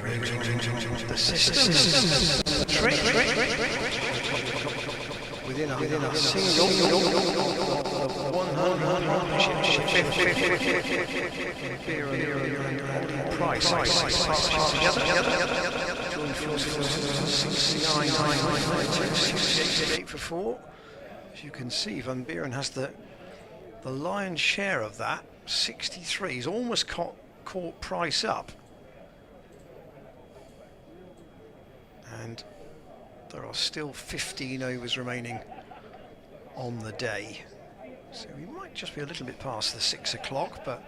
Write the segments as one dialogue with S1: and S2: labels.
S1: The system, the trick, within a single 100 price. Joint forces 69.992, 8 for 4. As you can see, Van Buren has the lion's share of that. 63. He's almost caught Price up. And there are still 15 overs remaining on the day. So we might just be a little bit past the 6 o'clock, but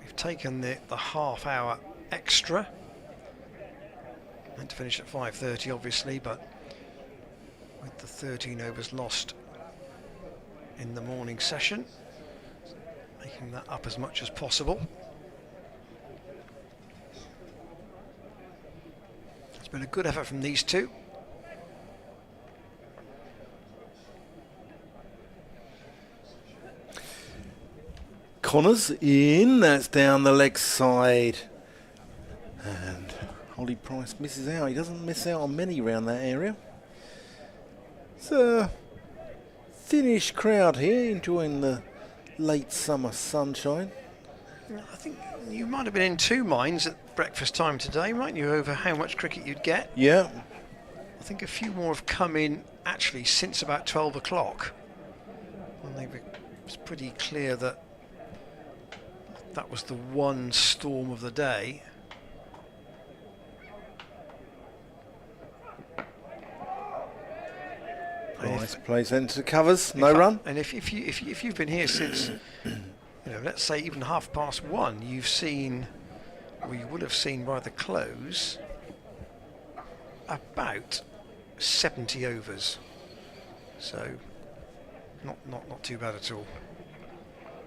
S1: we've taken the half hour extra. Meant to finish at 5:30 obviously, but with the 13 overs lost in the morning session, making that up as much as possible. It's been a good effort from these two.
S2: Connors in, that's down the leg side. And Holly Price misses out. He doesn't miss out on many around that area. It's a thinnish crowd here, enjoying the late summer sunshine.
S1: I think you might have been in two minds at breakfast time today, mightn't you, over how much cricket you'd get?
S2: Yeah.
S1: I think a few more have come in actually since about 12 o'clock. And it was pretty clear that that was the one storm of the day.
S2: Price plays into covers, no run.
S1: And if you've been here since, let's say even 1:30, you've seen, or you would have seen by the close, about 70 overs. So not too bad at all.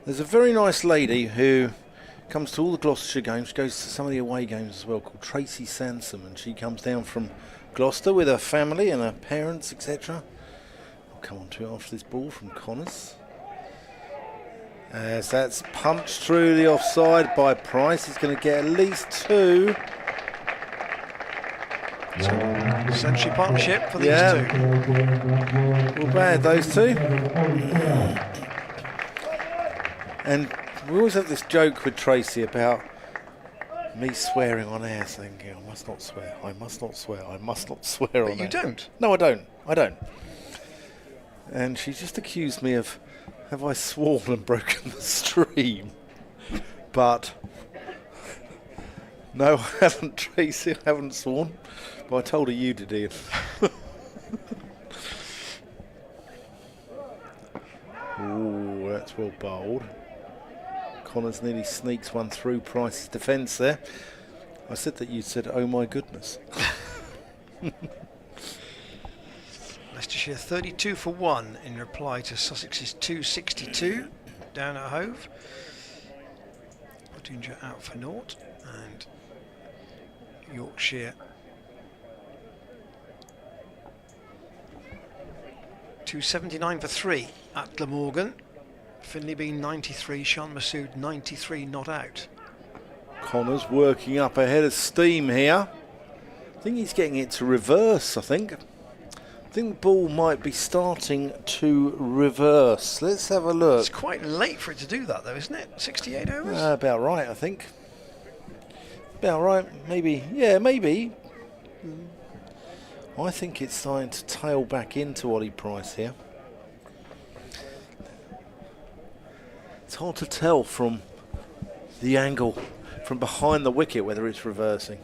S2: There's a very nice lady who comes to all the Gloucestershire games, goes to some of the away games as well, called Tracy Sansom, and she comes down from Gloucester with her family and her parents, etc. I'll come on to it after this ball from Connors. As that's punched through the offside by Price, he's going to get at least two.
S1: Century partnership for these two.
S2: Well, bad, those two. And we always have this joke with Tracy about me swearing on air, saying, I must not swear, I must not swear, I must not swear on air.
S1: But you don't?
S2: No, I don't. And she just accused me of, have I sworn and broken the stream? But, no, I haven't, Tracy, I haven't sworn. But I told her you did, Ian. Ooh, that's well bowled. Connors nearly sneaks one through Price's defence there. I said that you said, oh my goodness.
S1: Leicestershire 32 for 1 in reply to Sussex's 262 down at Hove. Pottinger out for naught, and Yorkshire 279 for 3 at Glamorgan. Finley Bean 93, Sean Masood 93 not out.
S2: Connors working up ahead of steam here. I think he's getting it to reverse, I think. I think the ball might be starting to reverse. Let's have a look.
S1: It's quite late for it to do that though, isn't it? 68 overs?
S2: About right, I think. About right, maybe. Yeah, maybe. I think it's starting to tail back into Ollie Price here. It's hard to tell from the angle from behind the wicket whether it's reversing.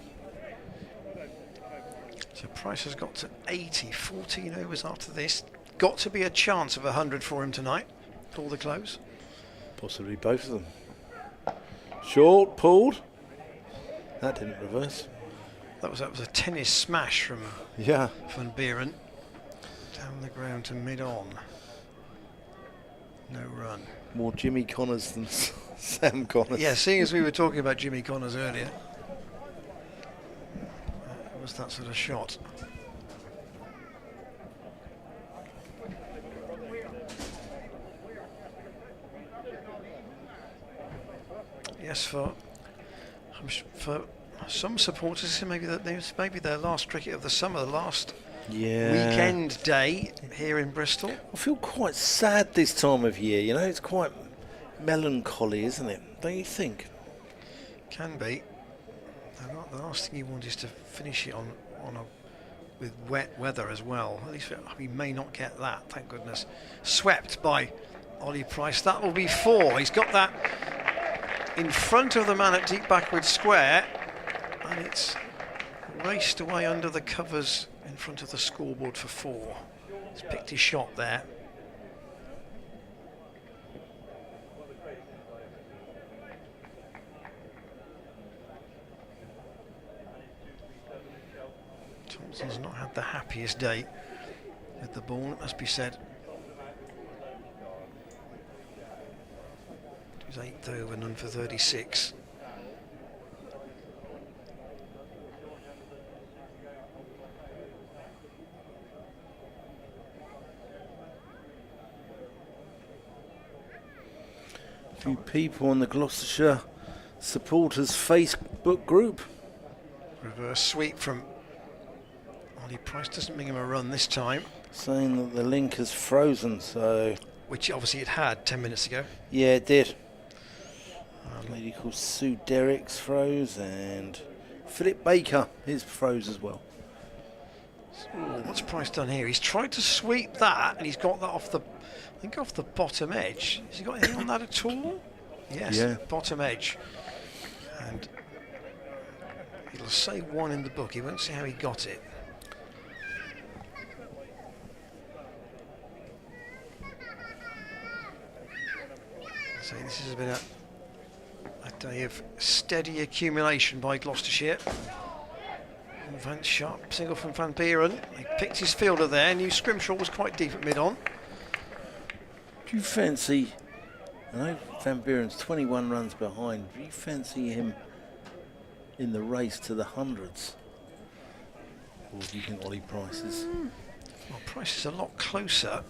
S1: So Price has got to 80, 14 overs after this. Got to be a chance of 100 for him tonight. Call the close.
S2: Possibly both of them. Short, pulled. That didn't reverse.
S1: That was a tennis smash from Van Buren. Down the ground to mid-on. No run.
S2: More Jimmy Connors than Sam Connors.
S1: Yeah, seeing as we were talking about Jimmy Connors earlier. It was that sort of shot. Yes, for Some supporters say maybe that this may be their last cricket of the summer, the last
S2: Yeah.
S1: weekend day here in Bristol.
S2: I feel quite sad this time of year, you know, it's quite melancholy, isn't it? Don't you think?
S1: Can be. The last thing you want is to finish it with wet weather as well. At least we may not get that, thank goodness. Swept by Ollie Price. That will be 4. He's got that in front of the man at deep backward square, and it's raced away under the covers in front of the scoreboard for 4. He's picked his shot there. Thompson's not had the happiest day with the ball, it must be said. His 8th over, none for 36.
S2: A few people on the Gloucestershire supporters Facebook group.
S1: Reverse sweep from Ollie Price, doesn't bring him a run this time.
S2: Saying that the link has frozen, so...
S1: Which obviously it had 10 minutes ago.
S2: Yeah, it did. A lady called Sue Derrick's froze, and Philip Baker, his froze as well.
S1: Ooh, what's Price done here? He's tried to sweep that, and he's got that off the, I think off the bottom edge. Has he got anything on that at all? Yes,
S2: Yeah.
S1: Bottom edge. And it'll say 1 in the book. He won't see how he got it. So this has been a day of steady accumulation by Gloucestershire. Van Sharp, single from Van Buren. He picked his fielder there. Knew Scrimshaw was quite deep at mid-on.
S2: Do you fancy... I know Van Buren's 21 runs behind. Do you fancy him in the race to the hundreds? Or do you think Ollie Price is...
S1: Well, Price is a lot closer.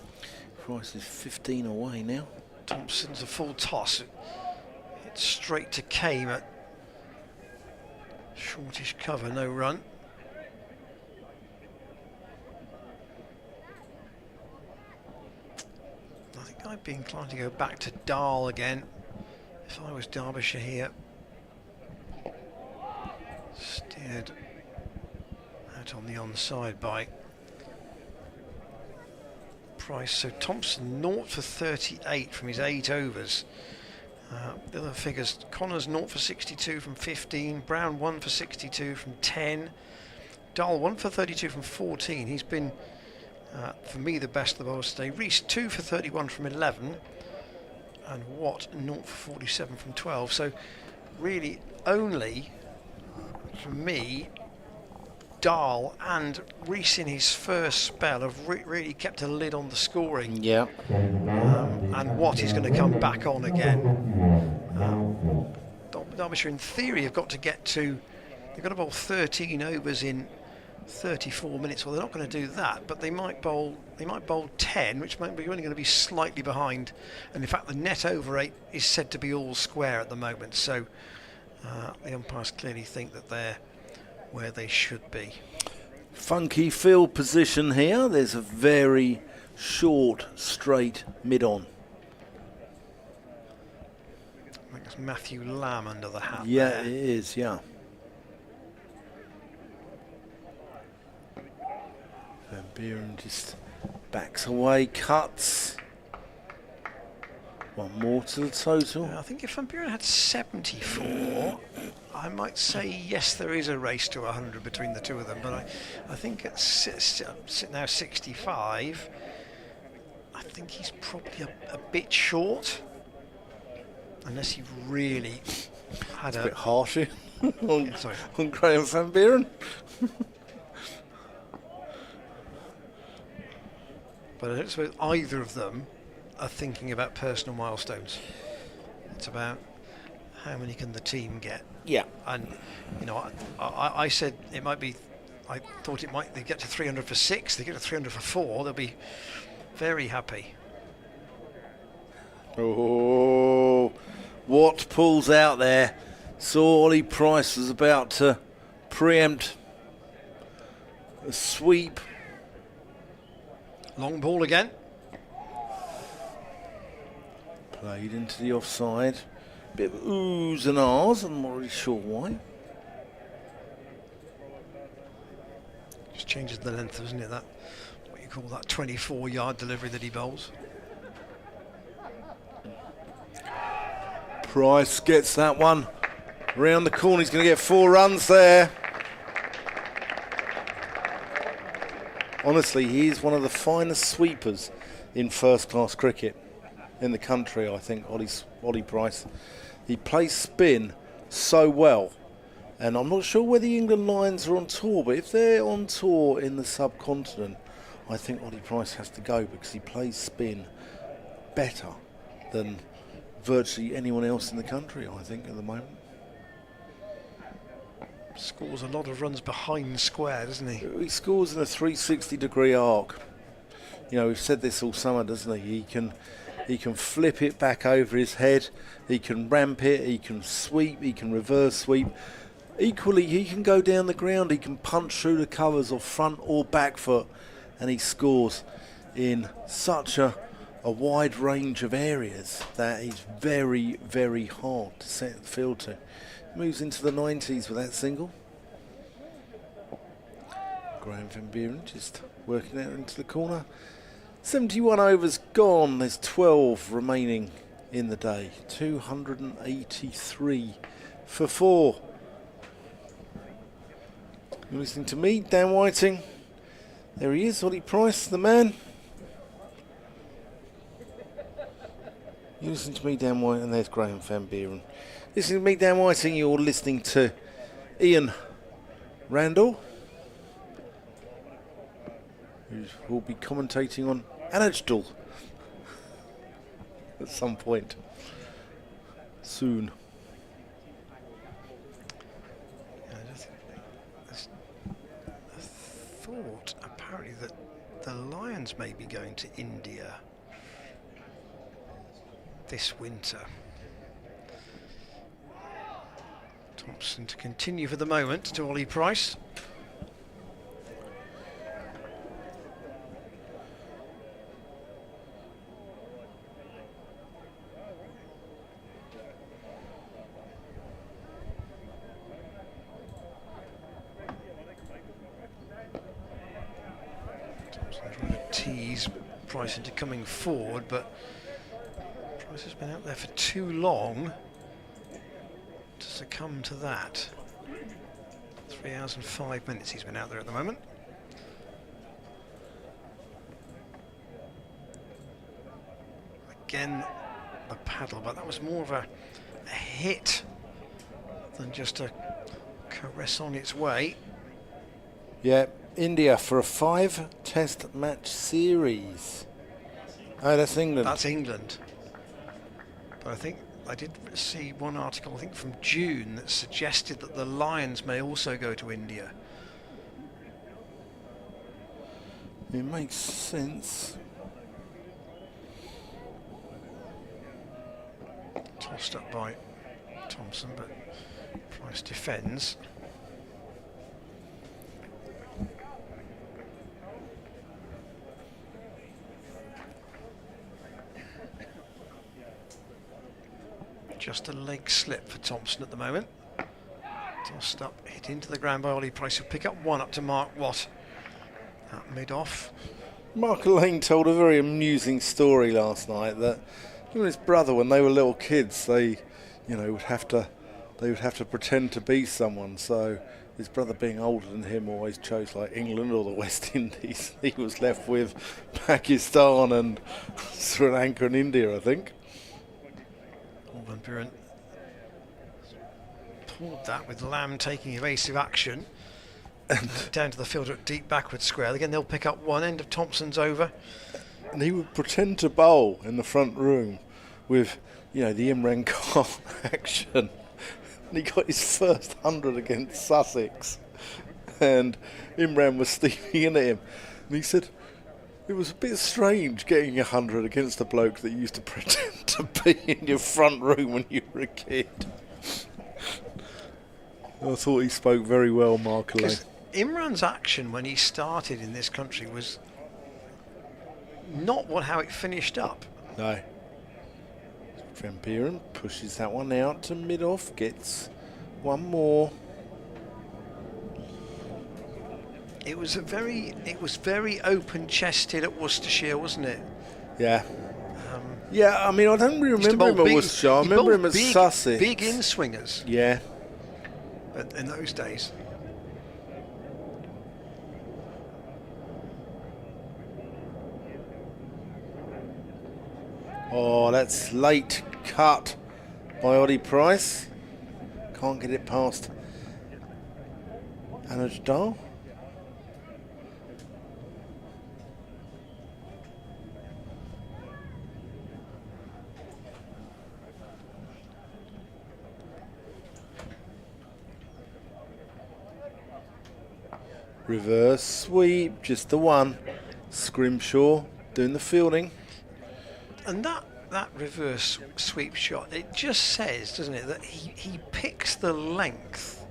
S2: Price is 15 away now.
S1: Thompson's a full toss. It's straight to Kame at shortish cover, no run. I think I'd be inclined to go back to Dahl again if I was Derbyshire here. Steered out on the onside by Price. So Thompson 0 for 38 from his 8 overs. The other figures, Connors 0 for 62 from 15, Brown 1 for 62 from 10, Dahl 1 for 32 from 14. He's been, for me, the best of the bowlers today. Rees 2 for 31 from 11, and Watt 0 for 47 from 12. So really only, for me, Dahl and Rees in his first spell have really kept a lid on the scoring.
S2: Yeah.
S1: And Watt is going to come back on again. Derbyshire, in theory, have got to get to... They've got to bowl 13 overs in 34 minutes. Well, they're not going to do that, but they might bowl 10, which might be only going to be slightly behind. And in fact, the net over 8 is said to be all square at the moment. So the umpires clearly think that they're where they should be.
S2: Funky field position here. There's a very short, straight mid-on.
S1: I think it's Matthew Lamb under the hat.
S2: Yeah,
S1: there.
S2: it is, yeah. Van Buren just backs away, cuts. One more to the total.
S1: I think if Van Buren had 74, I might say yes, there is a race to 100 between the two of them. But I think it's now 65. I think he's probably a bit short, unless he really had
S2: a bit harsh on,
S1: yeah, sorry.
S2: on Graham Van Buren.
S1: But I don't suppose either of them are thinking about personal milestones. It's about how many can the team get.
S2: Yeah.
S1: And you know, I said it might be. I thought it might. They get to 300 for 6. They get to 300 for 4. They'll be very happy.
S2: Oh, Watt pulls out there. Saw Ollie Price was about to preempt a sweep.
S1: Long ball again.
S2: Played into the offside. Bit of oohs and ahs, I'm not really sure why.
S1: Just changes the length, isn't it? That, what you call that 24-yard delivery that he bowls.
S2: Price gets that one round the corner. He's going to get 4 runs there. Honestly, he's one of the finest sweepers in first-class cricket in the country, I think, Ollie Price. He plays spin so well. And I'm not sure whether the England Lions are on tour, but if they're on tour in the subcontinent, I think Ollie Price has to go because he plays spin better than virtually anyone else in the country, I think, at the moment.
S1: Scores a lot of runs behind square, doesn't he?
S2: He scores in a 360-degree arc. You know, we've said this all summer, doesn't he? He can flip it back over his head. He can ramp it. He can sweep. He can reverse sweep. Equally, he can go down the ground. He can punch through the covers or front or back foot, and he scores in such a wide range of areas that he's very, very hard to set the field to. Moves into the 90s with that single. Graham van Buren just working out into the corner. 71 overs gone. There's 12 remaining in the day. 283 for 4. You're listening to me, Dan Whiting. There he is, Ollie Price, the man. You listen to me, Dan Whiting, and there's Graham van Buren. Listening to me, Dan Whiting, you're listening to Ian Randall, who will be commentating on MATCHDAY at some point soon.
S1: I thought apparently that the Lions may be going to India this winter. Thompson to continue for the moment to Ollie Price. Thompson trying to tease Price into coming forward, but Price has been out there for too long to succumb to that. 3 hours and 5 minutes he's been out there at the moment. Again, the paddle, but that was more of a hit than just a caress on its way.
S2: Yeah, India for a 5-test match series. Oh, that's England.
S1: That's England. But I think I did see one article, I think from June, that suggested that the Lions may also go to India.
S2: It makes sense.
S1: Tossed up by Thompson, but Price defends. Just a leg slip for Thompson at the moment. Tossed up, hit into the ground by Ollie Price. He'll pick up one up to Mark Watt at mid-off.
S2: Mark Lane told a very amusing story last night that him and his brother, when they were little kids, they would have to pretend to be someone. So his brother, being older than him, always chose like England or the West Indies. He was left with Pakistan and Sri Lanka and India, I think.
S1: Van Buren pulled that with Lamb taking evasive action. And down to the fielder at deep backward square. Again, they'll pick up one end of Thompson's over.
S2: And he would pretend to bowl in the front room with, the Imran Khan action. And he got his first 100 against Sussex. And Imran was steaming in at him. And he said, it was a bit strange getting 100 against a bloke that used to pretend to be in your front room when you were a kid. I thought he spoke very well, Mark Alay.
S1: Because Imran's action when he started in this country was not how it finished up.
S2: No. Van Buren pushes that one out to mid-off, gets one more.
S1: It was very open-chested at Worcestershire, wasn't it?
S2: Yeah. Yeah, I mean, I don't really remember him at Worcestershire. I remember him at Sussex.
S1: Big in-swingers.
S2: Yeah.
S1: But in those days.
S2: Oh, that's late cut by Oddie Price. Can't get it past MATCHDAY. Reverse sweep, just the one. Scrimshaw doing the fielding.
S1: And that reverse sweep shot, it just says, doesn't it, that he picks the length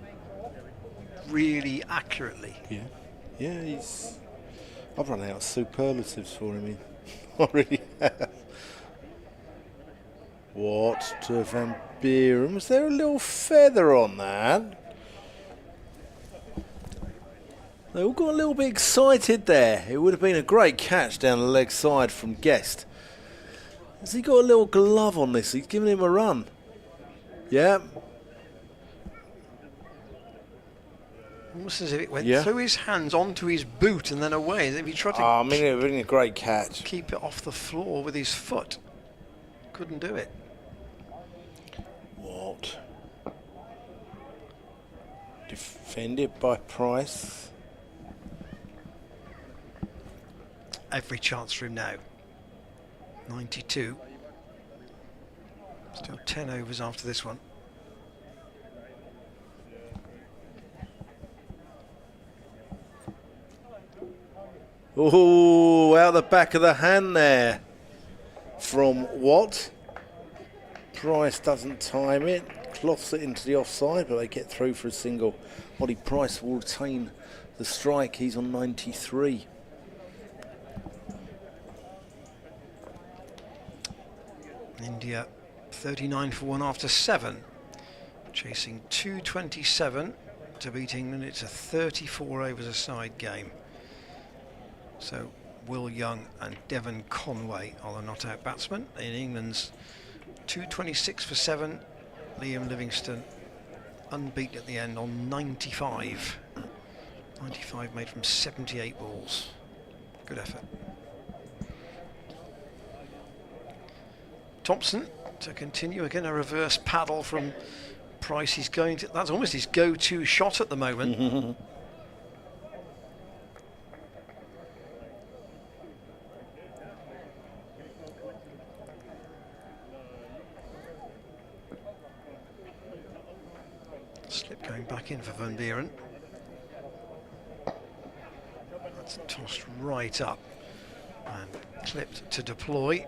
S1: really accurately.
S2: Yeah. Yeah, I've run out of superlatives for him. I really have. What to Van Buren? Was there a little feather on that? They all got a little bit excited there. It would have been a great catch down the leg side from Guest. Has he got a little glove on this? He's giving him a run. Yeah.
S1: Almost as if it went through his hands onto his boot and then away. As if he tried to
S2: I mean, it would have been a great catch.
S1: Keep it off the floor with his foot. Couldn't do it.
S2: What? Defended by Price.
S1: Every chance for him now. 92. Still 10 overs after this one.
S2: Oh, out the back of the hand there from Watt. Price doesn't time it, cloths it into the offside, but they get through for a single. Oddie Price will retain the strike. He's on 93.
S1: India 39 for 1 after 7, chasing 227 to beat England. It's a 34 overs a side game. So Will Young and Devon Conway are the not out batsmen. In England's 226 for 7, Liam Livingstone unbeaten at the end on 95. 95 made from 78 balls. Good effort. Thompson to continue again, a reverse paddle from Price. He's going to, that's almost his go-to shot at the moment. Slip going back in for Van Buren. That's tossed right up and clipped to deploy.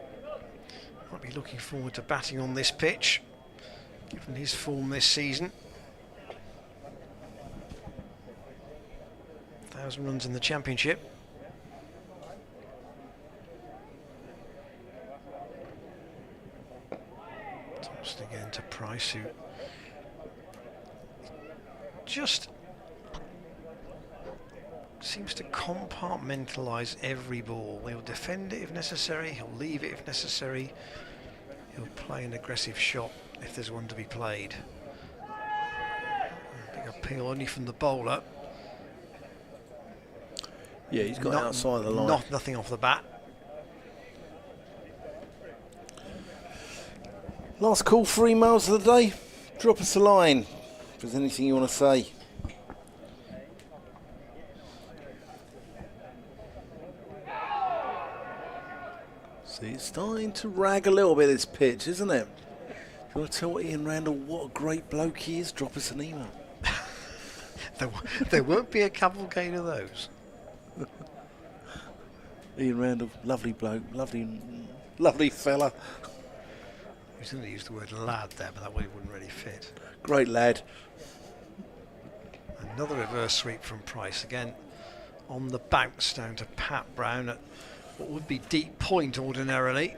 S1: Might be looking forward to batting on this pitch, given his form this season. 1,000 runs in the championship. Tossed again to Price, who just seems to compartmentalise every ball. He'll defend it if necessary, he'll leave it if necessary, he'll play an aggressive shot if there's one to be played. Big appeal only from the bowler.
S2: Yeah, he's got outside the line.
S1: Nothing off the bat.
S2: Last call for emails of the day. Drop us a line if there's anything you want to say. See, it's starting to rag a little bit, this pitch, isn't it? If you want to tell Ian Randall what a great bloke he is, drop us an email.
S1: There won't be a cavalcade of those.
S2: Ian Randall, lovely bloke, lovely fella.
S1: I was going to use the word lad there, but that way it wouldn't really fit.
S2: Great lad.
S1: Another reverse sweep from Price, again on the bounce down to Pat Brown at what would be deep point ordinarily.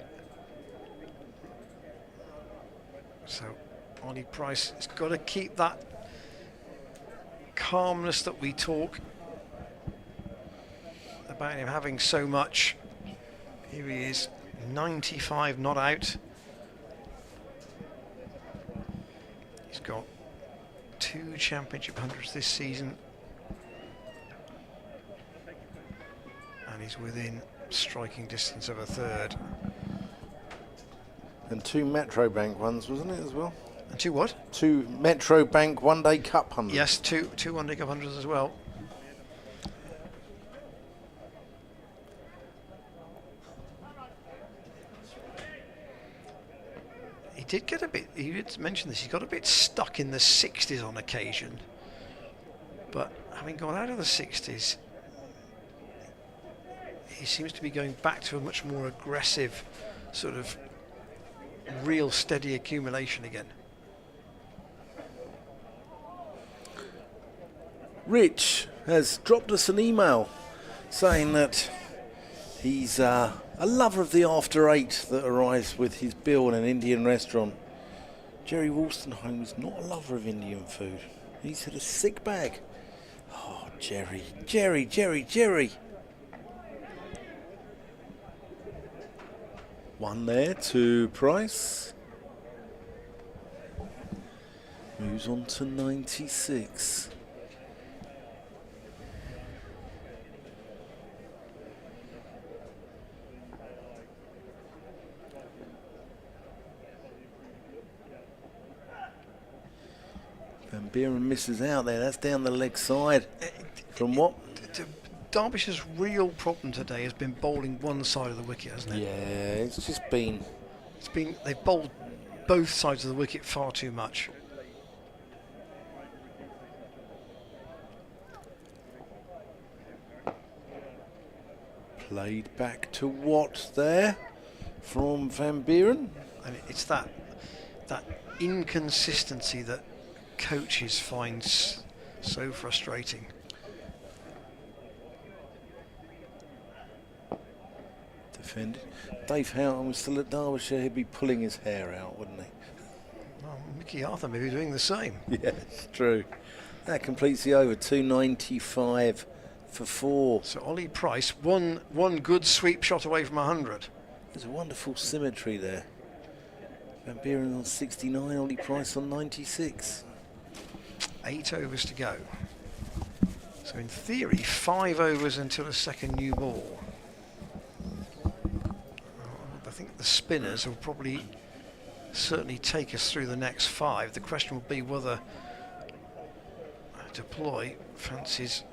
S1: So Ollie Price has got to keep that calmness that we talk about him having so much. Here he is, 95 not out. He's got 2 championship hundreds this season, and he's within striking distance of a third.
S2: And 2 Metro Bank ones, wasn't it, as well?
S1: And 2 what?
S2: 2 Metro Bank one-day cup hundreds.
S1: Yes, two one-day cup hundreds as well. He did get a bit, he did mention this, he got a bit stuck in the 60s on occasion. But having gone out of the 60s, he seems to be going back to a much more aggressive sort of real steady accumulation again.
S2: Rich has dropped us an email saying that he's a lover of the after 8 that arrives with his bill in an Indian restaurant. Jerry Wolstenholme is not a lover of Indian food. He's had a sick bag. Oh, Jerry. One there to Price. Moves on to 96. Van Buren misses out there. That's down the leg side. From what?
S1: Derbyshire's real problem today has been bowling one side of the wicket, hasn't it?
S2: Yeah, it's just been...
S1: They've bowled both sides of the wicket far too much.
S2: Played back to Watt there from Van Buren.
S1: And it's that inconsistency that coaches find so frustrating.
S2: Defended. Dave Houghton was still at Derbyshire, he'd be pulling his hair out, wouldn't he?
S1: Well, Mickey Arthur may be doing the same.
S2: Yeah, it's true. That completes the over. 295 for 4.
S1: So Ollie Price, one good sweep shot away from 100.
S2: There's a wonderful symmetry there. Van Buren on 69, Ollie Price on 96.
S1: 8 overs to go. So in theory, 5 overs until a second new ball. I think the spinners will probably certainly take us through the next 5. The question will be whether Deploy fancies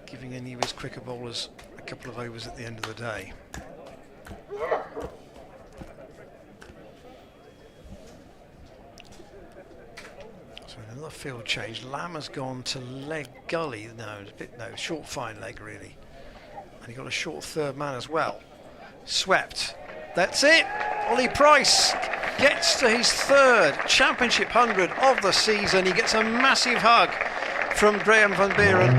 S1: giving any of his quicker bowlers a couple of overs at the end of the day. So another field change. Lamb has gone to leg gully. Short fine leg really. And he got a short third man as well. Swept. That's it. Ollie Price gets to his 3rd championship 100 of the season. He gets a massive hug from Graham Van Buren.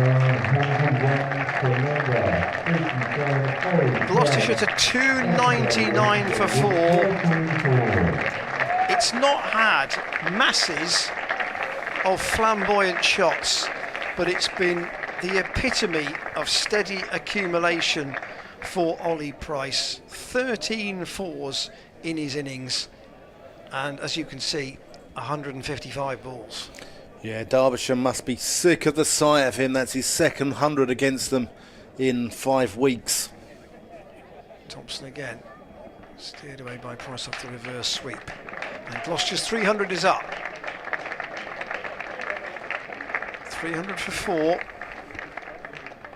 S1: Gloucestershire to 299 for 4. It's not had masses of flamboyant shots, but it's been the epitome of steady accumulation for Ollie Price. 13 fours in his innings, and as you can see, 155 balls.
S2: Yeah, Derbyshire must be sick of the sight of him. That's his 2nd 100 against them in 5 weeks.
S1: Thompson again, steered away by Price off the reverse sweep. And Gloucestershire's 300 is up. 300 for 4.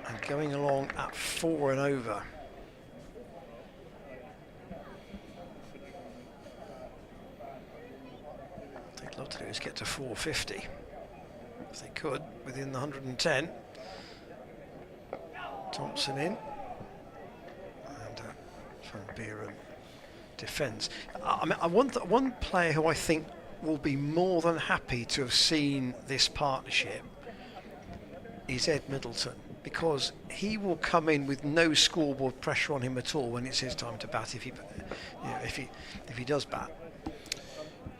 S1: And going along at 4 and over. What they'd love to do is get to 450. If they could, within the 110. Thompson in. And Van Buren defends. I mean, one player who I think will be more than happy to have seen this partnership is Ed Middleton, because he will come in with no scoreboard pressure on him at all when it's his time to bat. If he does bat,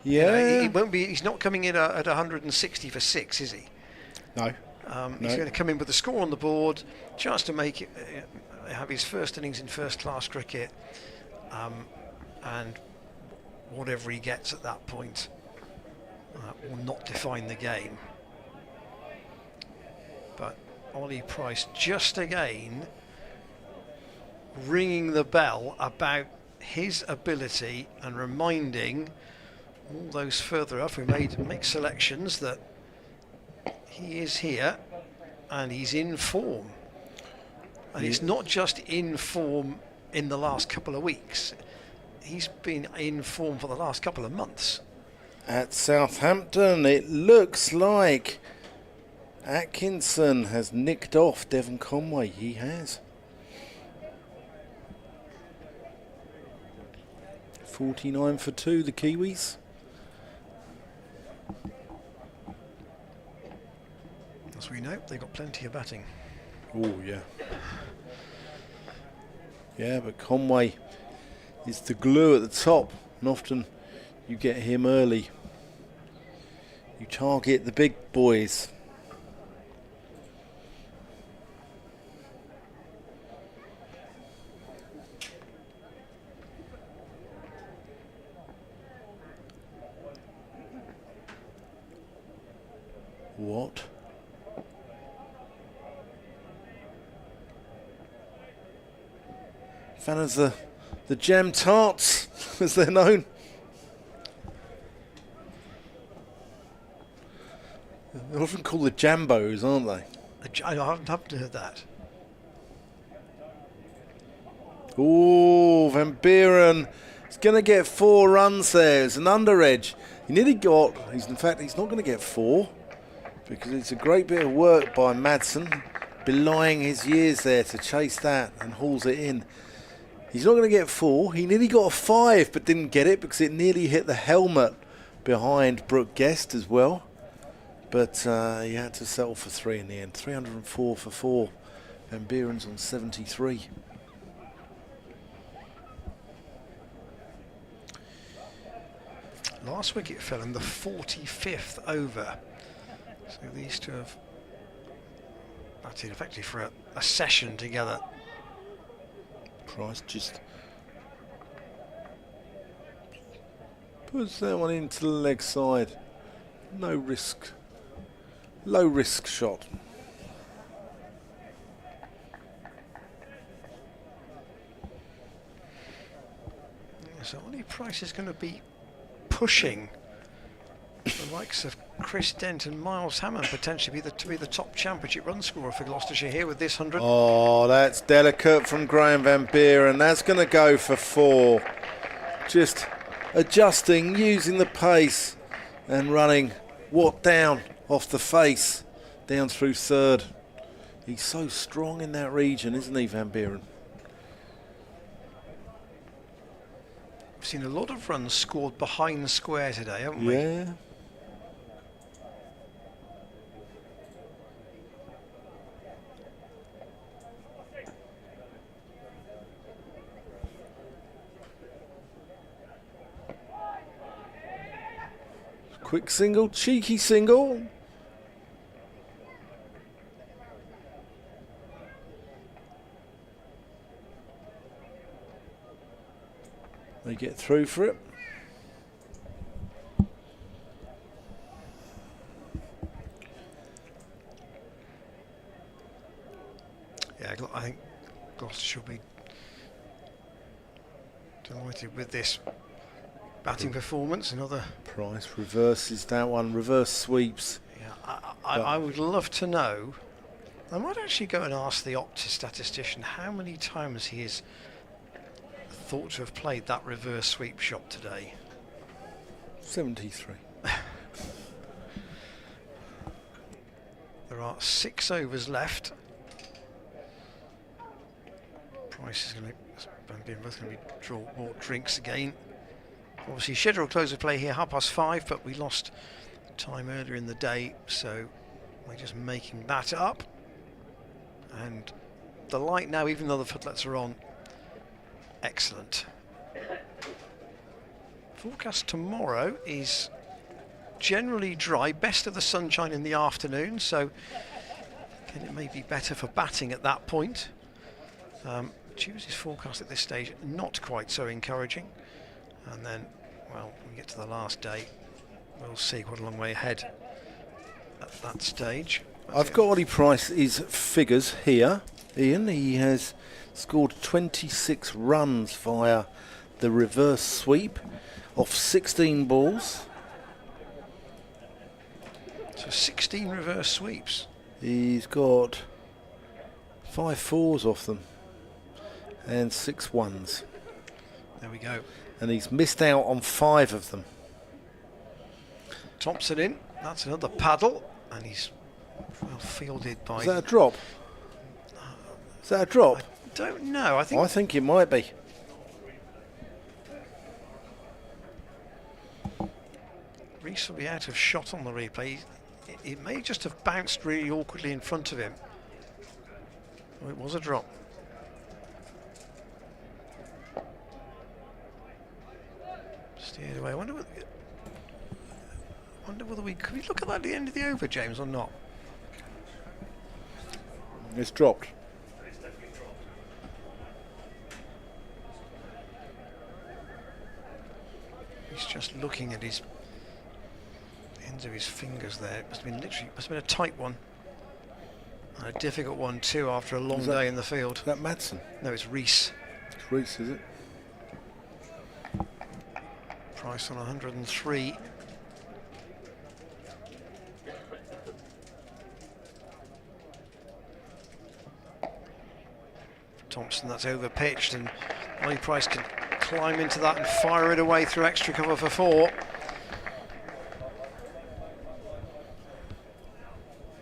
S2: Yeah.
S1: he won't be. He's not coming in at 160 for 6, is he?
S2: No.
S1: He's going to come in with a score on the board, chance to make it, have his first innings in first-class cricket, and whatever he gets at that point will not define the game. But Ollie Price just again ringing the bell about his ability and reminding all those further up who make selections that he is here and he's in form. And it's not just in form in the last couple of weeks. He's been in form for the last couple of months.
S2: At Southampton, it looks like Atkinson has nicked off Devon Conway. He has. 49 for 2, the Kiwis.
S1: As we know, they've got plenty of batting.
S2: Oh, yeah. Yeah, but Conway is the glue at the top, and often you get him early. You target the big boys. What? Fan of the jam tarts, as they're known. They're often called the jambos, aren't they?
S1: I haven't heard that.
S2: Oh, Van Buren is going to get 4 runs there. It's an under edge. He nearly got, in fact, he's not going to get 4 because it's a great bit of work by Madsen, belying his years there to chase that and hauls it in. He's not going to get 4. He nearly got a 5 but didn't get it because it nearly hit the helmet behind Brooke Guest as well. But he had to settle for 3 in the end. 304 for 4. Van Buren's on 73.
S1: Last wicket fell in the 45th over. So these two have batted effectively for a session together.
S2: Price just puts that one into the leg side. No risk. Low risk shot.
S1: So Ollie Price is going to be pushing the likes of Chris Dent and Miles Hammond potentially to be the top championship run scorer for Gloucestershire here with this 100.
S2: Oh, that's delicate from Graham Van Buren. That's going to go for 4. Just adjusting, using the pace and running down off the face, down through third. He's so strong in that region, isn't he, Van Buren?
S1: We've seen a lot of runs scored behind square today, haven't we?
S2: Yeah. Quick single, cheeky single. They get through for it.
S1: Yeah, I think Gloucestershire will be delighted with this batting performance. Another
S2: Price reverses that one, reverse sweeps.
S1: Yeah, I would love to know. I might actually go and ask the Optus statistician how many times he is thought to have played that reverse sweep shot today.
S2: 73.
S1: There are 6 overs left. Price is going to be bought drinks again. Obviously scheduled close of play here 5:30, but we lost time earlier in the day, so we're just making that up. And the light now, even though the footlights are on, excellent. Forecast tomorrow is generally dry, best of the sunshine in the afternoon, so again, it may be better for batting at that point. Tuesday's forecast at this stage, not quite so encouraging. And then, well, when we get to the last day, we'll see what a long way ahead at that stage.
S2: I've got Ollie Price's figures here, Ian. He has scored 26 runs via the reverse sweep off 16 balls.
S1: So 16 reverse sweeps.
S2: He's got 5 fours off them and 6 ones.
S1: There we go.
S2: And he's missed out on 5 of them.
S1: Thompson in. That's another paddle, and he's well fielded by.
S2: Is that a drop? Is that a drop?
S1: I don't know. I
S2: think it might be.
S1: Reese will be out of shot on the replay. It may just have bounced really awkwardly in front of him. Oh, it was a drop. Steered away. I wonder whether we could we look at that at the end of the over, James, or not?
S2: It's dropped.
S1: He's just looking at his ends of his fingers there. It must have been a tight one. And a difficult one too after a long day in the field.
S2: Is that Madsen?
S1: No, it's Reese.
S2: It's Reese, is it?
S1: Price on 103. Thompson, that's over pitched, and Ollie Price can climb into that and fire it away through extra cover for 4.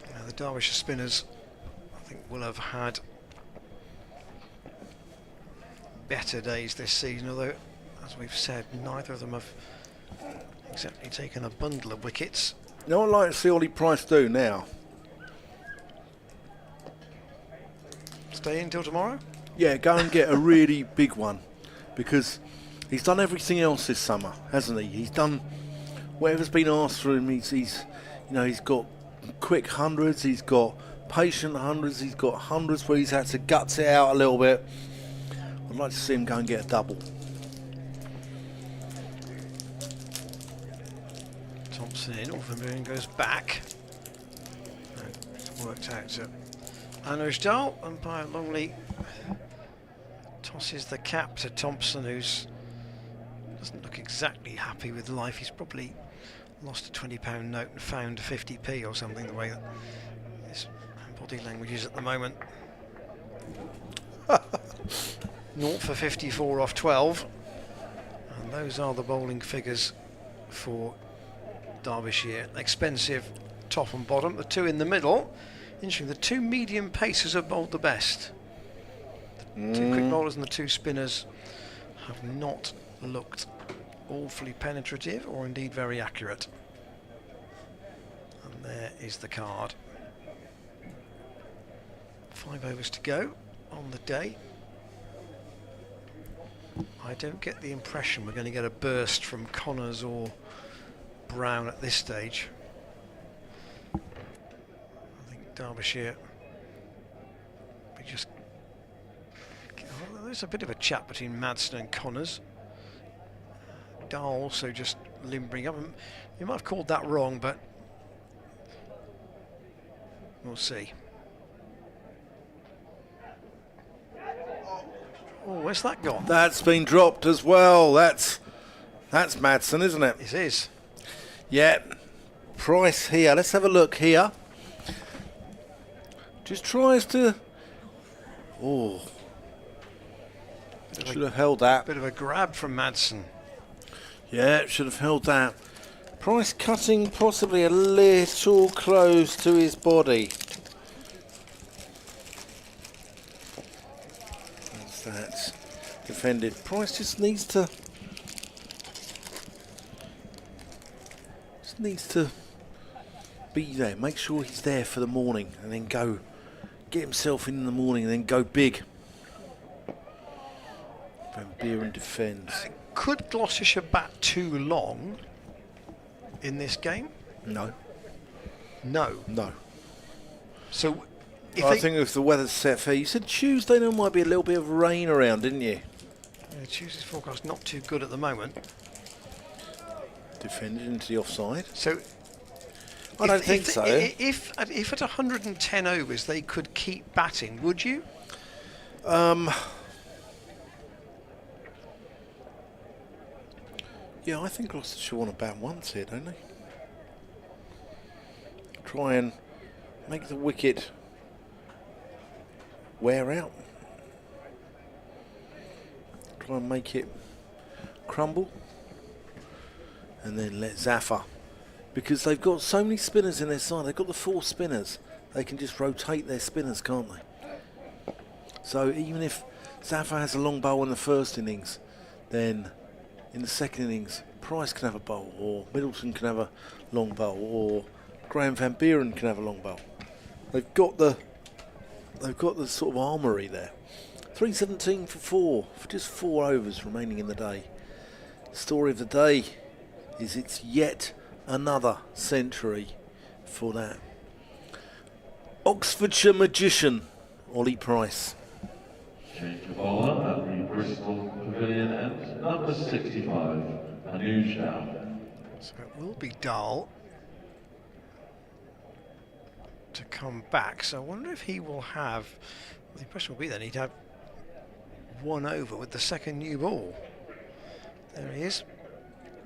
S1: Now the Derbyshire spinners, I think, will have had better days this season, although, as we've said, neither of them have exactly taken a bundle of wickets.
S2: You know what I'd like to see Ollie Price do now?
S1: Stay in till tomorrow?
S2: Yeah, go and get a really big one, because he's done everything else this summer, hasn't he? He's done whatever's been asked for him. He's got quick hundreds, he's got patient hundreds, he's got hundreds where he's had to guts it out a little bit. I'd like to see him go and get a double.
S1: Thompson in, Buren goes back. It's worked out to Annusdal. Umpire Longley tosses the cap to Thompson, who's doesn't look exactly happy with life. He's probably lost a £20 note and found 50p or something, the way that his body language is at the moment. 0 for 54 off 12, and those are the bowling figures for Derbyshire. Expensive top and bottom, the 2 in the middle. Interesting, the 2 medium pacers have bowled the best. The 2 quick bowlers and the 2 spinners have not looked awfully penetrative or indeed very accurate. And there is the card. 5 overs to go on the day. I don't get the impression we're going to get a burst from Connors or Brown at this stage. I think Derbyshire, we just, there's a bit of a chat between Madsen and Connors. Dahl also just limbering up. You might have called that wrong, but we'll see. Oh, where's that gone?
S2: That's been dropped as well. That's Madsen, isn't it?
S1: It is.
S2: Yeah. Price here. Let's have a look here. Just tries to. Oh. Should have held that.
S1: Bit of a grab from Madsen.
S2: Yeah, should have held that. Price cutting possibly a little close to his body. That's defended. Price just needs to be there. Make sure he's there for the morning, and then go get himself in the morning and then go big. Van Buren defends.
S1: Could Gloucestershire bat too long in this game?
S2: No.
S1: No.
S2: No.
S1: So,
S2: I think if the weather's set fair, you said Tuesday there might be a little bit of rain around, didn't you?
S1: Yeah, Tuesday's forecast not too good at the moment.
S2: Defended into the offside.
S1: So,
S2: I don't think so.
S1: If at 110 overs they could keep batting, would you?
S2: Yeah, I think Gloucestershire want to bat once here, don't they? Try and make the wicket wear out. Try and make it crumble. And then let Zafar. Because they've got so many spinners in their side. They've got the 4 spinners. They can just rotate their spinners, can't they? So even if Zafar has a long bowl in the first innings, then in the second innings, Price can have a bowl, or Middleton can have a long bowl, or Graham Van Buren can have a long bowl. They've got the sort of armoury there. 317 for 4, for just 4 overs remaining in the day. Story of the day is it's yet another century for that Oxfordshire magician, Ollie Price.
S3: Change of bowler at the Bristol Pavilion end, number 65, Anuj.
S1: So it will be Dahl to come back. So I wonder if he will have, the impression will be then he'd have 1 over with the second new ball. There he is,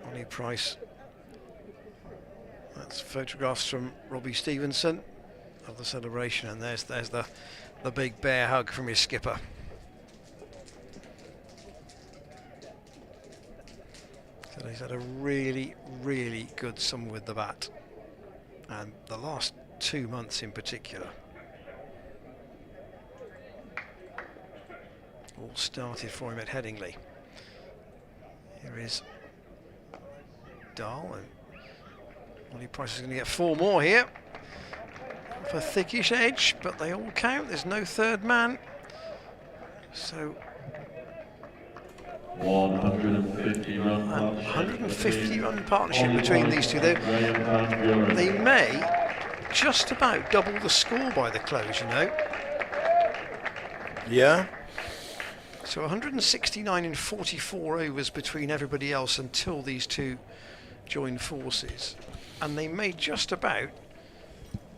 S1: Ollie Price. That's photographs from Robbie Stevenson of the celebration, and there's the big bear hug from his skipper. So he's had a really, really good summer with the bat, and the last 2 months in particular. All started for him at Headingley. Here is Dahl, and Ollie Price is going to get 4 more here for thickish edge, but they all count. There's no third man. So
S3: 150 run partnership.
S1: 150 run partnership between these two. They may just about double the score by the close, you know.
S2: Yeah.
S1: So 169 in 44 overs between everybody else until these two join forces. And they may just about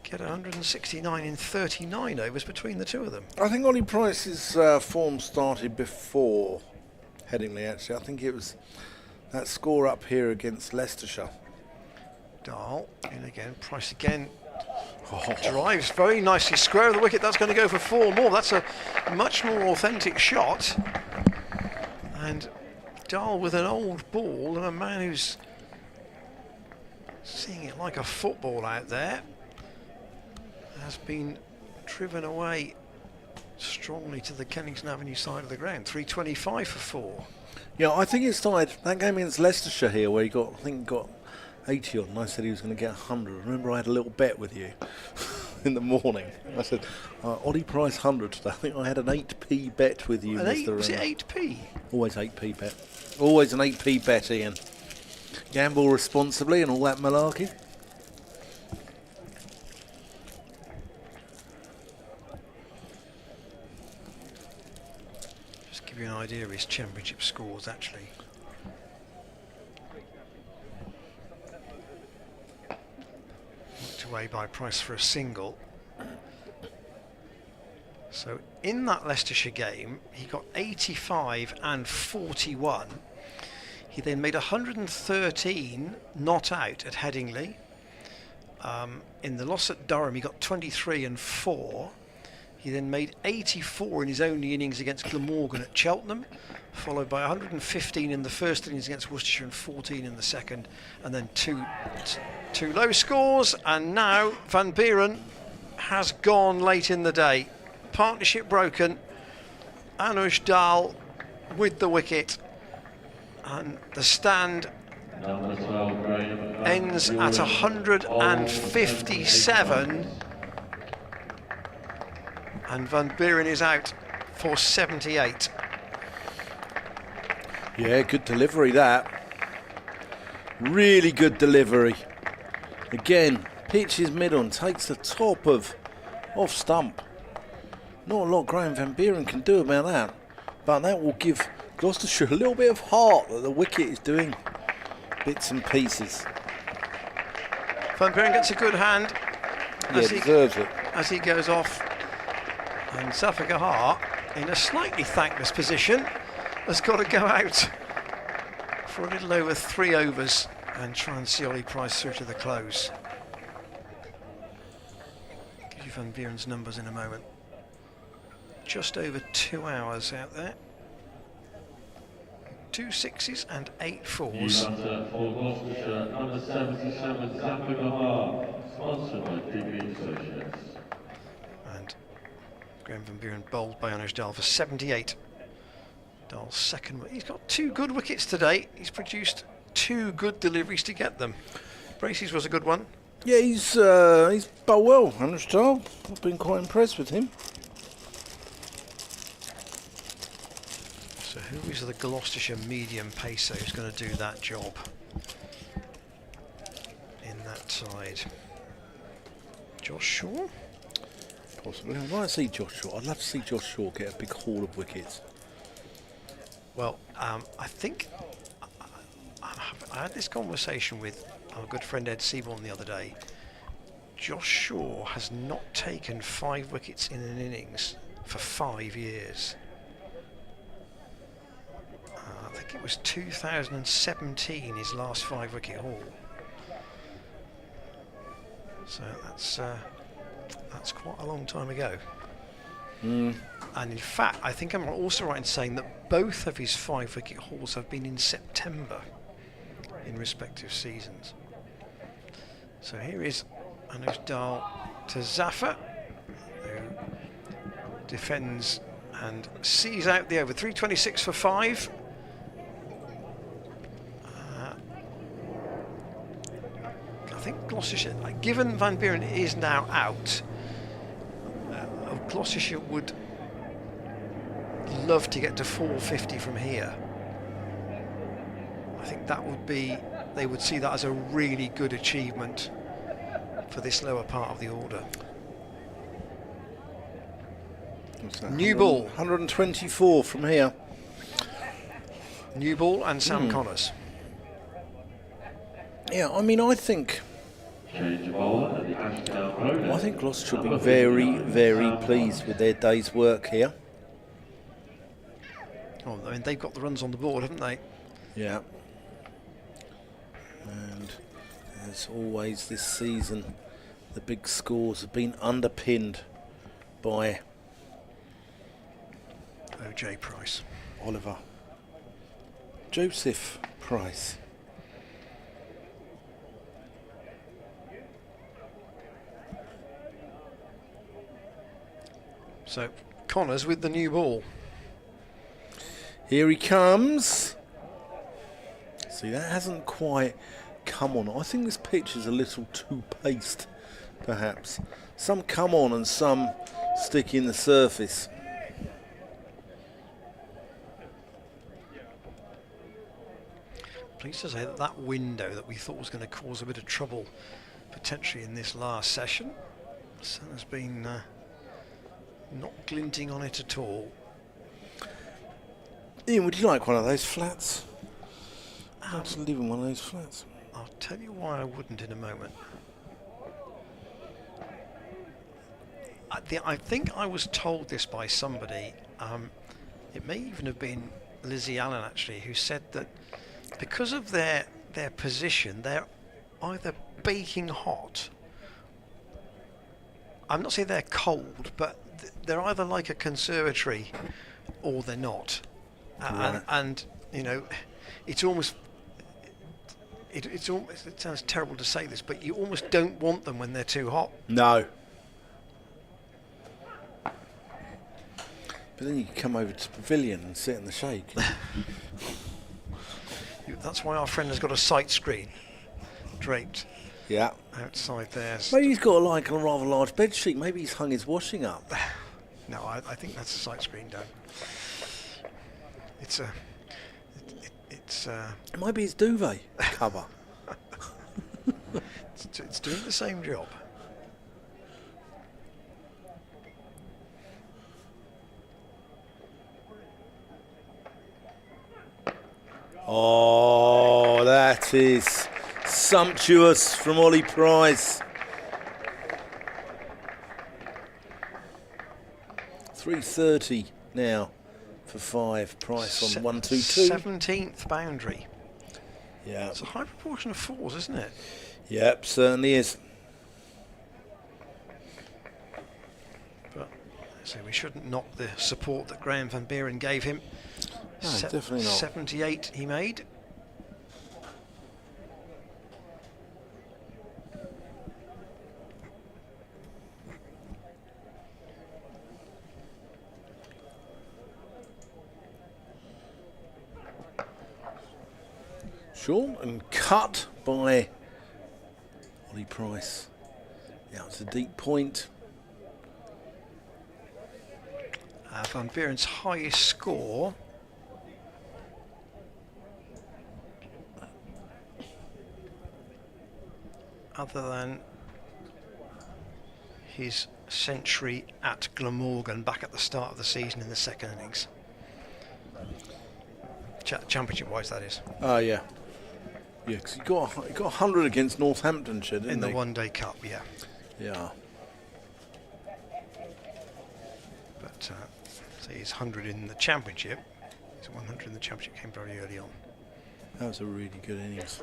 S1: get 169 in 39 overs between the two of them.
S2: I think Ollie Price's form started before Headingley, actually. I think it was that score up here against Leicestershire.
S1: Dahl in again, Price again. Drives very nicely square of the wicket. That's going to go for 4 more. That's a much more authentic shot. And Dahl with an old ball and a man who's seeing it like a football out there has been driven away strongly to the Kennington Avenue side of the ground. 325 for 4.
S2: Yeah, I think it started that game against Leicestershire here where he got, I think, got 80 on, and I said he was going to get 100. Remember, I had a little bet with you in the morning. I said, Ollie Price 100 today. I think I had an 8p bet with you, Mr.
S1: Was it 8p?
S2: Always 8p bet. Always an 8p bet, Ian. Gamble responsibly and all that malarkey.
S1: Just give you an idea of his championship scores, actually. Away by Price for a single. So in that Leicestershire game he got 85 and 41. He then made 113 not out at Headingley. In the loss at Durham he got 23 and 4. He then made 84 in his only innings against Glamorgan at Cheltenham, followed by 115 in the first innings against Worcestershire and 14 in the second, and then two low scores. And now Van Buren has gone late in the day. Partnership broken. Anuj Dahl with the wicket, and the stand ends at 157. And Van Buren is out for 78.
S2: Yeah, good delivery that. Really good delivery. Again, pitches mid-on, takes the top of off stump. Not a lot Graham Van Buren can do about that, but that will give Gloucestershire a little bit of heart that the wicket is doing bits and pieces.
S1: Van Buren gets a good hand.
S2: Yeah, deserves it.
S1: As he goes off. And Zafar, in a slightly thankless position, has got to go out for a little over 3 overs and try and see Ollie Price through to the close. Give you Van Buren's numbers in a moment. Just over 2 hours out there. 2 sixes and 8 fours.
S3: For Gloucestershire, number 77, Zafar, sponsored by DB Associates.
S1: And Graham Van Buren bowled by Anuj Dal for 78. Dal's second. He's got 2 good wickets today. He's produced 2 good deliveries to get them. Bracey's was a good one.
S2: Yeah, he's bowled well, Anuj Dal. I've been quite impressed with him.
S1: So who is the Gloucestershire medium pacer who's going to do that job in that side? Josh Shaw?
S2: Possibly. I'd like to see Josh Shaw. I'd love to see Josh Shaw get a big haul of wickets.
S1: Well, I think I had this conversation with our good friend Ed Seaborn the other day. Josh Shaw has not taken 5 wickets in an innings for 5 years. I think it was 2017 his last 5 wicket haul. So that's quite a long time ago. And in fact, I think I'm also right in saying that both of his 5 wicket hauls have been in September in respective seasons. So here is Anuj Dal to Zafar, who defends and sees out the over. 326 for 5. I think Gloucestershire, given Van Buren is now out, Gloucestershire would love to get to 450 from here. I think that would be, they would see that as a really good achievement for this lower part of the order.
S2: What's that?
S1: New ball.
S2: 124 from here.
S1: New ball and Sam Connors.
S2: Yeah, I mean, I think
S3: Change of bowler at the Ashdown Road.
S2: I think Gloucestershire will be very, very pleased with their day's work here.
S1: Oh, I mean, they've got the runs on the board, haven't they?
S2: Yeah. And as always this season, the big scores have been underpinned by
S1: O.J. Price.
S2: Oliver Joseph Price.
S1: So Connors with the new ball.
S2: Here he comes. See, that hasn't quite come on. I think this pitch is a little too paced, perhaps. Some come on and some stick in the surface.
S1: Pleased to say that that window that we thought was going to cause a bit of trouble potentially in this last session, the sun has been not glinting on it at all.
S2: Ian, would you like one of those flats? I'd just live in one of those flats.
S1: I'll tell you why I wouldn't in a moment. I think I was told this by somebody, it may even have been Lizzie Allen actually, who said that because of their position, they're either baking hot. I'm not saying they're cold, but they're either like a conservatory or they're not.
S2: Right.
S1: And you know, it's almost it sounds terrible to say this, but you almost don't want them when they're too hot.
S2: No. But then you can come over to the pavilion and sit in the shade.
S1: That's why our friend has got a sight screen draped
S2: Yeah.
S1: outside there.
S2: Maybe he's got like a rather large bed sheet. Maybe he's hung his washing up.
S1: No, I think that's a sight screen down. It's a...
S2: It might be his duvet cover.
S1: it's doing the same job.
S2: Oh, that is sumptuous from Ollie Price. 330 now for 5. Price on 122.
S1: 17th boundary.
S2: Yeah.
S1: It's a high proportion of 4s, isn't it?
S2: Yep, certainly is.
S1: But so we shouldn't knock the support that Graham van Buren gave him.
S2: No, definitely not.
S1: 78 he made.
S2: Short and cut by Ollie Price. Now it's a deep point.
S1: Van Buren's highest score other than his century at Glamorgan back at the start of the season in the second innings. Championship wise, that is.
S2: Oh, yeah. Yeah, because he got 100 against Northamptonshire, didn't he?
S1: In the one-day cup, yeah.
S2: Yeah.
S1: But so his 100 in the championship, his 100 in the championship came very early on.
S2: That was a really good innings.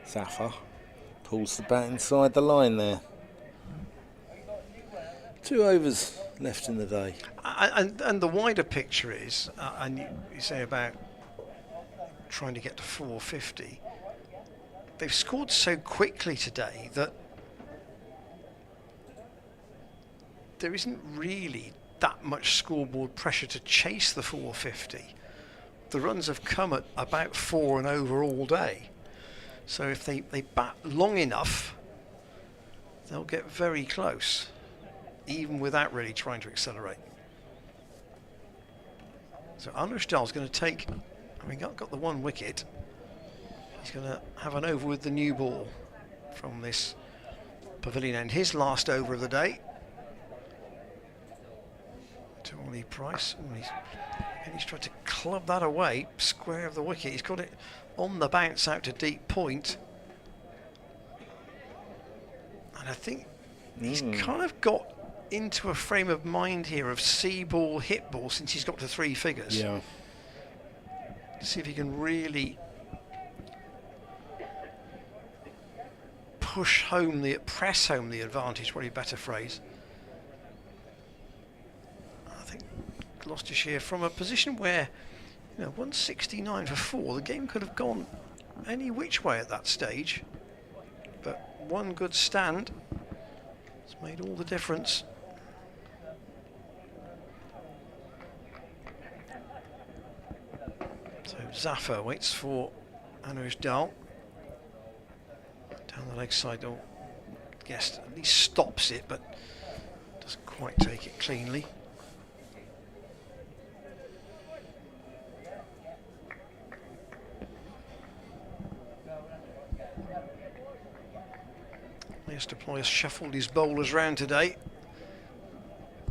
S2: Zafar pulls the bat inside the line there. 2 overs left in the day.
S1: And the wider picture is, and you say about trying to get to 450, they've scored so quickly today that there isn't really that much scoreboard pressure to chase the 450. The runs have come at about 4 and over all day. So if they bat long enough, they'll get very close, even without really trying to accelerate. So Anders Dahl's going to take, I mean, got the 1 wicket. He's going to have an over with the new ball from this pavilion end. His last over of the day. To Ollie Price. And he's tried to club that away, square of the wicket. He's got it on the bounce out to deep point. And I think he's kind of got into a frame of mind here of see ball, hit ball since he's got to 3 figures.
S2: Yeah.
S1: To see if he can really press home the advantage, probably a better phrase. I think Gloucestershire, from a position where, 169 for 4, the game could have gone any which way at that stage, but one good stand has made all the difference. So Zafar waits for Anders Dahl down the leg side. Oh, yes, at least stops it, but doesn't quite take it cleanly. Deploy has shuffled his bowlers round today.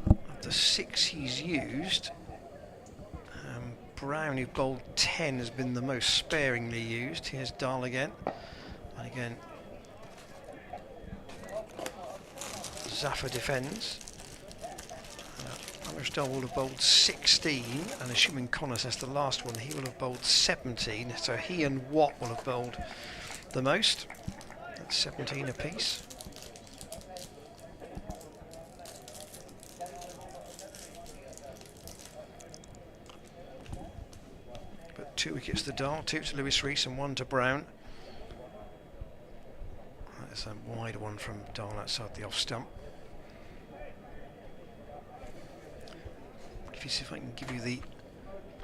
S1: Of the 6 he's used, Brown, who bowled 10, has been the most sparingly used. Here's Dahl again. And again, Zafar defends. Anders Dahl will have bowled 16, and assuming Connors has the last one, he will have bowled 17. So he and Watt will have bowled the most. That's 17 apiece. But 2 wickets to Dahl, 2 to Lewis Rees and 1 to Brown. That's a wide one from Dahl outside the off stump. If you see if I can give you the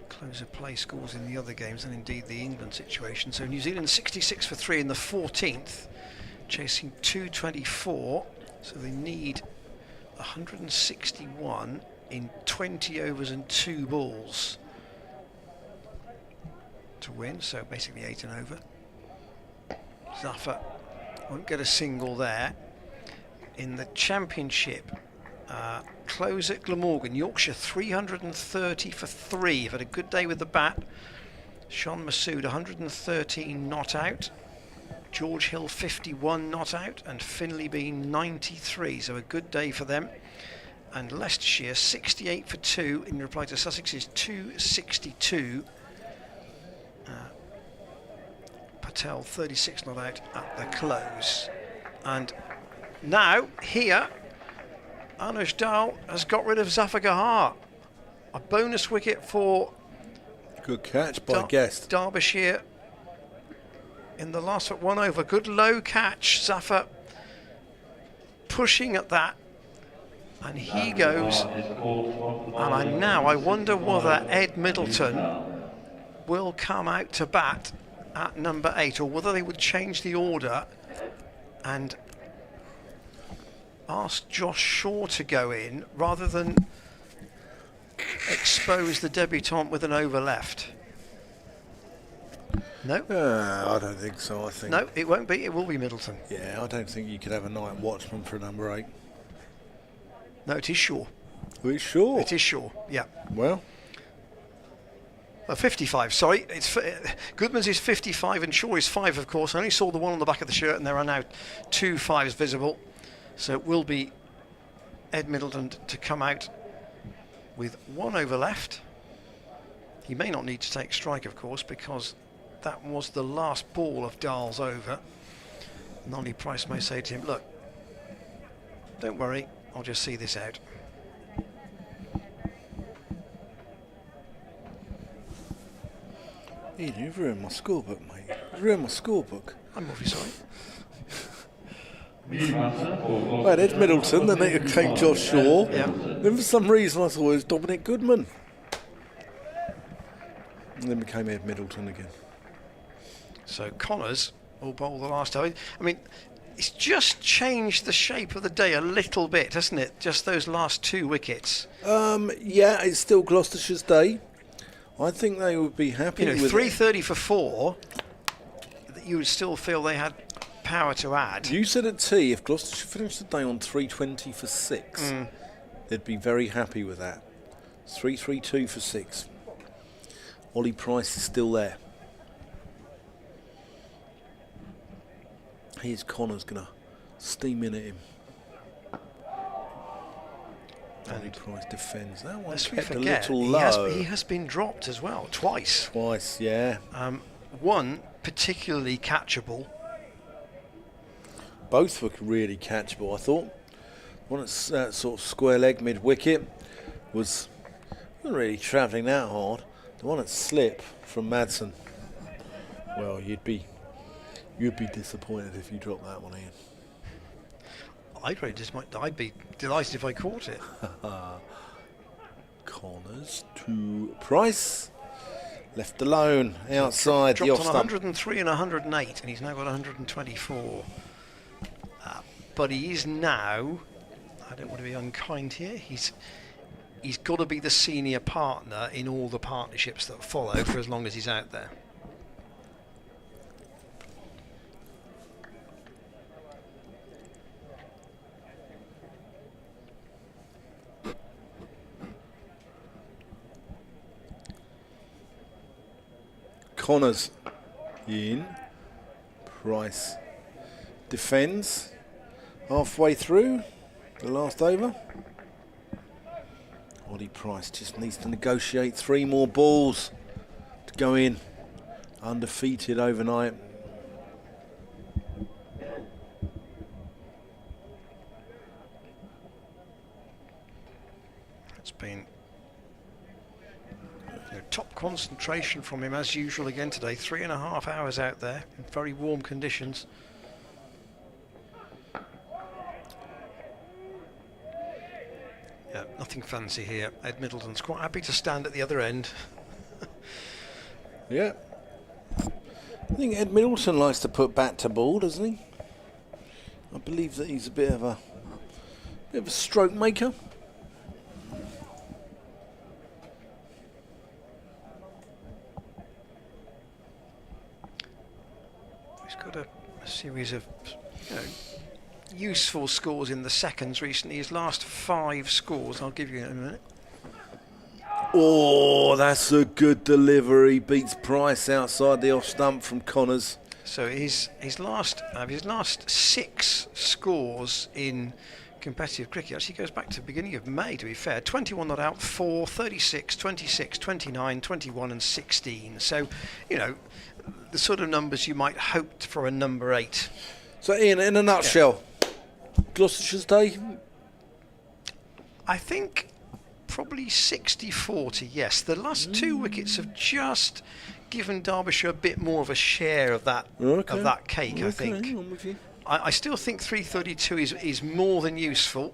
S1: close of play scores in the other games, and indeed the England situation. So New Zealand 66 for 3 in the 14th, chasing 224. So they need 161 in 20 overs and 2 balls to win, so basically 8 and over. Zafar won't get a single there. In the championship, close at Glamorgan, Yorkshire 330 for 3. Have had a good day with the bat. Sean Masood 113 not out. George Hill 51 not out, and Finley Bean 93, so a good day for them. And Leicestershire 68 for 2 in reply to Sussex's 262. Patel 36 not out at the close. And now here Anush Dal has got rid of Zafar Gahar. A bonus wicket for
S2: good catch by Guest.
S1: Derbyshire in the last 1 over. Good low catch. Zafar pushing at that. And he goes. And I wonder whether Ed Middleton will come out to bat at number 8, or whether they would change the order and ask Josh Shaw to go in rather than expose the debutant with an over left. No?
S2: I don't think so. I think
S1: no, it won't be. It will be Middleton.
S2: Yeah, I don't think you could have a night watchman for number 8.
S1: No, it is Shaw.
S2: Are you sure?
S1: It is Shaw, yeah.
S2: Well,
S1: 55, sorry. It's Goodman's is 55 and Shaw is 5, of course. I only saw the one on the back of the shirt, and there are now 2 5s visible. So it will be Ed Middleton to come out with 1 over left. He may not need to take strike, of course, because that was the last ball of Dahl's over. Nolly Price may say to him, look, don't worry, I'll just see this out.
S2: Ian, you've ruined my scorebook, mate. You've ruined my scorebook.
S1: I'm awfully sorry.
S2: I had Ed Middleton, then it came Josh Shaw.
S1: Yeah.
S2: Then for some reason I thought it was Dominic Goodman. And then became Ed Middleton again.
S1: So Connors will bowl the last over. I mean, it's just changed the shape of the day a little bit, hasn't it? Just those last 2 wickets.
S2: Yeah, it's still Gloucestershire's day. I think they would be happy with
S1: 330 for 4. You would still feel they had power to add.
S2: You said at tea, if Gloucestershire finished the day on 320 for 6, they'd be very happy with that. 332 for 6. Ollie Price is still there. Here's Connors going to steam in at him. Ollie Price defends. That one kept a little low.
S1: He has been dropped as well, twice.
S2: Twice, yeah.
S1: One particularly catchable.
S2: Both were really catchable, I thought. One at sort of square leg mid-wicket wasn't really travelling that hard. The one at slip from Madsen, well, you'd be disappointed if you dropped that one in.
S1: I'd be delighted if I caught it.
S2: Connors to Price. Left alone outside the
S1: dropped
S2: off
S1: on
S2: stump.
S1: 103 and 108, and he's now got 124. But he is now, I don't want to be unkind here, he's got to be the senior partner in all the partnerships that follow for as long as he's out there.
S2: Connors in. Price defends halfway through the last over. Ollie Price just needs to negotiate 3 more balls to go in undefeated overnight.
S1: It's been top concentration from him as usual again today. 3.5 hours out there in very warm conditions. Yeah, nothing fancy here. Ed Middleton's quite happy to stand at the other end.
S2: Yeah. I think Ed Middleton likes to put bat to ball, doesn't he? I believe that he's a bit of Bit of a stroke maker.
S1: He's got a series of useful scores in the seconds recently. His last 5 scores, I'll give you in a minute.
S2: Oh, that's a good delivery. Beats Price outside the off stump from Connors.
S1: So his last 6 scores in competitive cricket actually goes back to the beginning of May, to be fair. 21 not out, 4, 36, 26, 29, 21 and 16. So, you know, the sort of numbers you might hope for a number 8.
S2: So Ian, in a nutshell, Gloucestershire's day?
S1: I think probably 60-40, yes. The last 2 wickets have just given Derbyshire a bit more of a share of that cake, I think.
S2: I'm with you.
S1: I still think 332 is more than useful.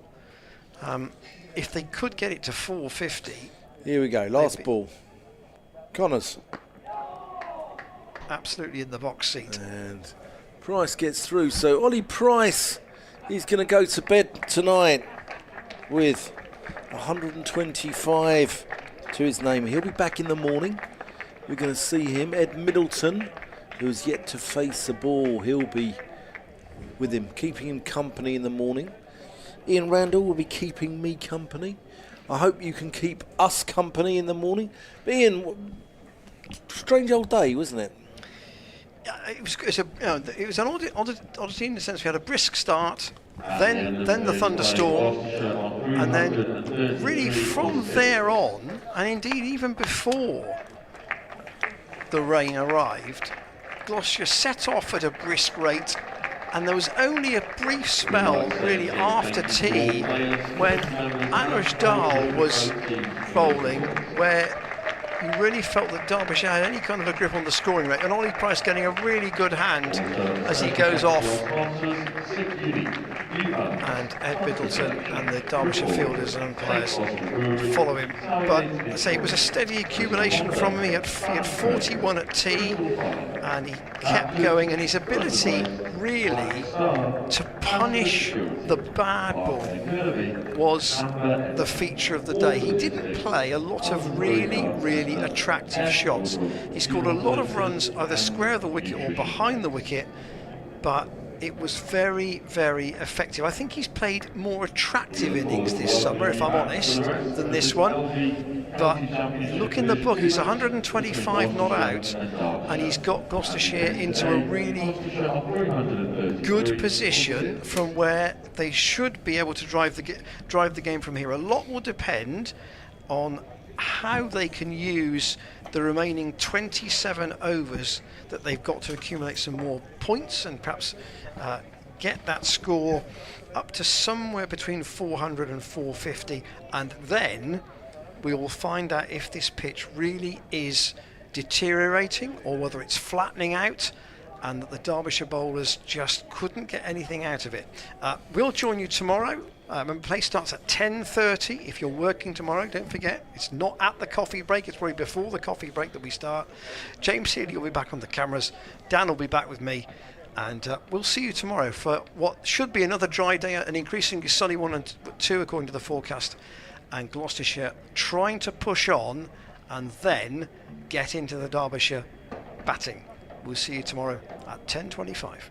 S1: If they could get it to 450.
S2: Here we go, last ball. Connors.
S1: Absolutely in the box seat.
S2: And Price gets through. So Ollie Price, he's going to go to bed tonight with 125 to his name. He'll be back in the morning. We're going to see him. Ed Middleton, who's yet to face the ball, he'll be with him, keeping him company in the morning. Ian Randall will be keeping me company. I hope you can keep us company in the morning. But Ian, strange old day, wasn't it?
S1: It was an oddity in the sense we had a brisk start, then the thunderstorm, and then really from there on, and indeed even before the rain arrived, Gloucestershire set off at a brisk rate, and there was only a brief spell really after tea when MATCHDAY was bowling where you really felt that Derbyshire had any kind of a grip on the scoring rate, and Ollie Price getting a really good hand as he goes off. And Ed Middleton and the Derbyshire fielders and umpires follow him. But I say it was a steady accumulation from him. He had 41 at tea, and he kept going. And his ability really to punish the bad ball was the feature of the day. He didn't play a lot of really attractive shots. He scored a lot of runs either square of the wicket or behind the wicket, but it was very effective. I think he's played more attractive innings this summer, if I'm honest, than this one. But look in the book, he's 125 not out, and he's got Gloucestershire into a really good position from where they should be able to drive the game from here. A lot will depend on how they can use the remaining 27 overs that they've got to accumulate some more points and perhaps get that score up to somewhere between 400 and 450, and then we will find out if this pitch really is deteriorating or whether it's flattening out and that the Derbyshire bowlers just couldn't get anything out of it. We'll join you tomorrow. Remember, play starts at 10:30. If you're working tomorrow, don't forget, it's not at the coffee break, it's probably before the coffee break that we start. James Healy will be back on the cameras, Dan will be back with me, and we'll see you tomorrow for what should be another dry day, an increasingly sunny one and 2 according to the forecast, and Gloucestershire trying to push on and then get into the Derbyshire batting. We'll see you tomorrow at 10:25.